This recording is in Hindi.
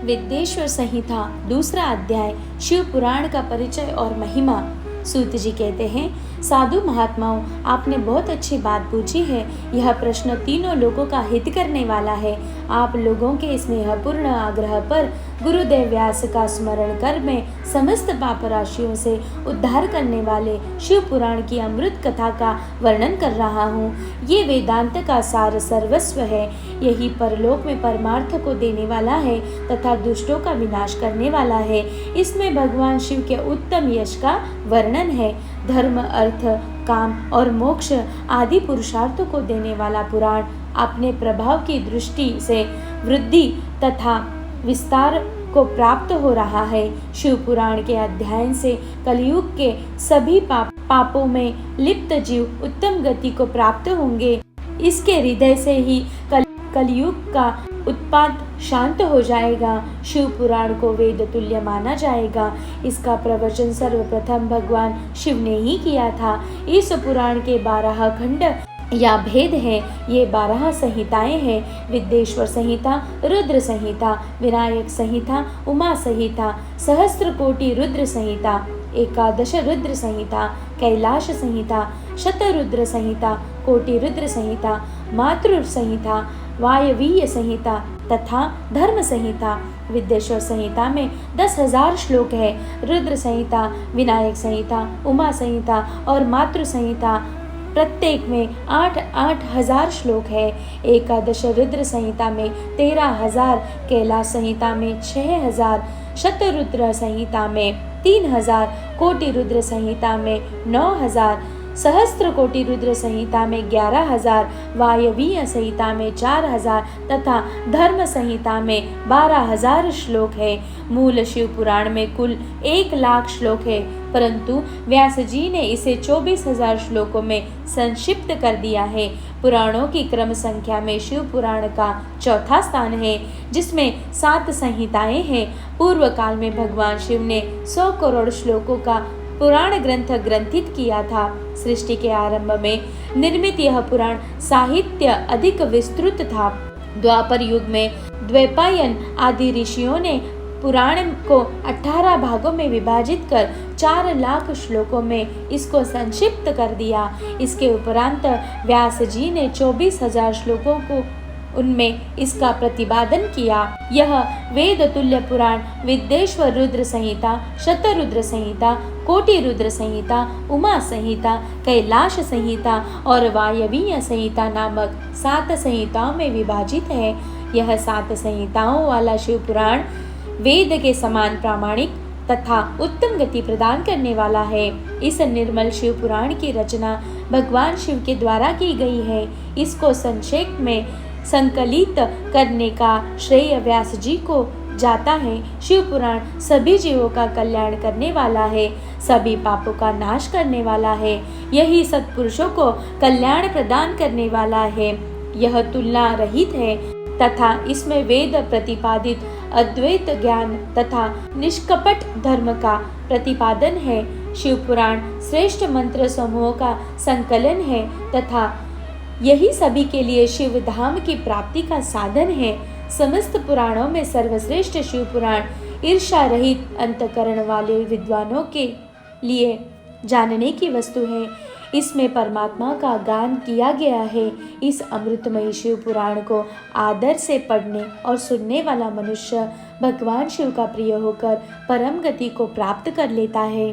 विद्येश्वर संहिता दूसरा अध्याय शिव पुराण का परिचय और महिमा। सूत जी कहते हैं, साधु महात्माओं, आपने बहुत अच्छी बात पूछी है। यह प्रश्न तीनों लोगों का हित करने वाला है। आप लोगों के स्नेहपूर्ण आग्रह पर गुरुदेव व्यास का स्मरण कर मैं समस्त पाप राशियों से उद्धार करने वाले शिव पुराण की अमृत कथा का वर्णन कर रहा हूँ। ये वेदांत का सार सर्वस्व है। यही परलोक में परमार्थ को देने वाला है तथा दुष्टों का विनाश करने वाला है। इसमें भगवान शिव के उत्तम यश का वर्णन है। धर्म, अर्थ, काम और मोक्ष आदि पुरुषार्थों को देने वाला पुराण अपने प्रभाव की दृष्टि से वृद्धि तथा विस्तार को प्राप्त हो रहा है। शिव पुराण के अध्ययन से कलयुग के सभी पापों में लिप्त जीव उत्तम गति को प्राप्त होंगे। इसके हृदय से ही कलयुग का उत्पात शांत हो जाएगा। शिव पुराण को वेद तुल्य माना जाएगा। इसका प्रवचन सर्वप्रथम भगवान शिव ने ही किया था। इस पुराण के 12 खंड या भेद है। ये 12 संहिताएं हैं। विद्येश्वर संहिता, रुद्र संहिता, विनायक संहिता, उमा संहिता, सहस्त्र कोटि रुद्र संहिता, एकादश रुद्र संहिता, कैलाश संहिता, शतरुद्र संहिता, कोटि रुद्र संहिता, मातृ संहिता, वायवीय संहिता तथा धर्म संहिता। विद्येश्वर संहिता में 10,000 श्लोक है। रुद्र संहिता, विनायक संहिता, उमा संहिता और मातृ संहिता प्रत्येक में 8-8 हजार श्लोक है। एकादश रुद्र संहिता में 13,000, कैलाश संहिता में 6,000, शतरुद्र संहिता में 3,000, कोटि रुद्र संहिता में 9,000, सहस्त्र कोटि रुद्र संहिता में 11,000, वायवीय संहिता में 4,000 तथा धर्म संहिता में 12,000 श्लोक है। मूल शिव पुराण में कुल 1,00,000 श्लोक है, परंतु व्यास जी ने इसे 24,000 श्लोकों में संक्षिप्त कर दिया है। पुराणों की क्रम संख्या में शिव पुराण का चौथा स्थान है, जिसमें 7 संहिताएं हैं। पूर्व काल में भगवान शिव ने 100 करोड़ श्लोकों का पुराण ग्रंथ ग्रंथित किया था। सृष्टि के आरंभ में निर्मित यह पुराण साहित्य अधिक विस्तृत था। द्वापर युग में द्वैपायन आदि ऋषियों ने पुराण को 18 भागों में विभाजित कर 4,00,000 श्लोकों में इसको संक्षिप्त कर दिया। इसके उपरांत व्यास जी ने 24,000 श्लोकों को उनमें इसका प्रतिपादन किया। यह वेद तुल्य पुराण विद्येश्वर रुद्र संहिता, शतरुद्र संहिता, कोटि रुद्र संहिता, उमा संहिता, कैलाश संहिता और वायवीय संहिता नामक 7 संहिताओं में विभाजित है। यह 7 संहिताओं वाला शिव पुराण वेद के समान प्रामाणिक तथा उत्तम गति प्रदान करने वाला है। इस निर्मल शिव पुराण की रचना भगवान शिव के द्वारा की गई है। इसको संक्षेप में संकलित करने का श्रेय व्यास जी को जाता है। शिव पुराण सभी जीवों का कल्याण करने वाला है, सभी पापों का नाश करने वाला है। यही सत्पुरुषों को कल्याण प्रदान करने वाला है। यह तुलना रहित है तथा इसमें वेद प्रतिपादित अद्वैत ज्ञान तथा निष्कपट धर्म का प्रतिपादन है। शिव पुराण श्रेष्ठ मंत्र समूहों का संकलन है तथा यही सभी के लिए शिव धाम की प्राप्ति का साधन है। समस्त पुराणों में सर्वश्रेष्ठ शिव पुराण ईर्ष्या रहित अंतकरण वाले विद्वानों के लिए जानने की वस्तु है। इसमें परमात्मा का गान किया गया है। इस अमृतमयी शिव पुराण को आदर से पढ़ने और सुनने वाला मनुष्य भगवान शिव का प्रिय होकर परम गति को प्राप्त कर लेता है।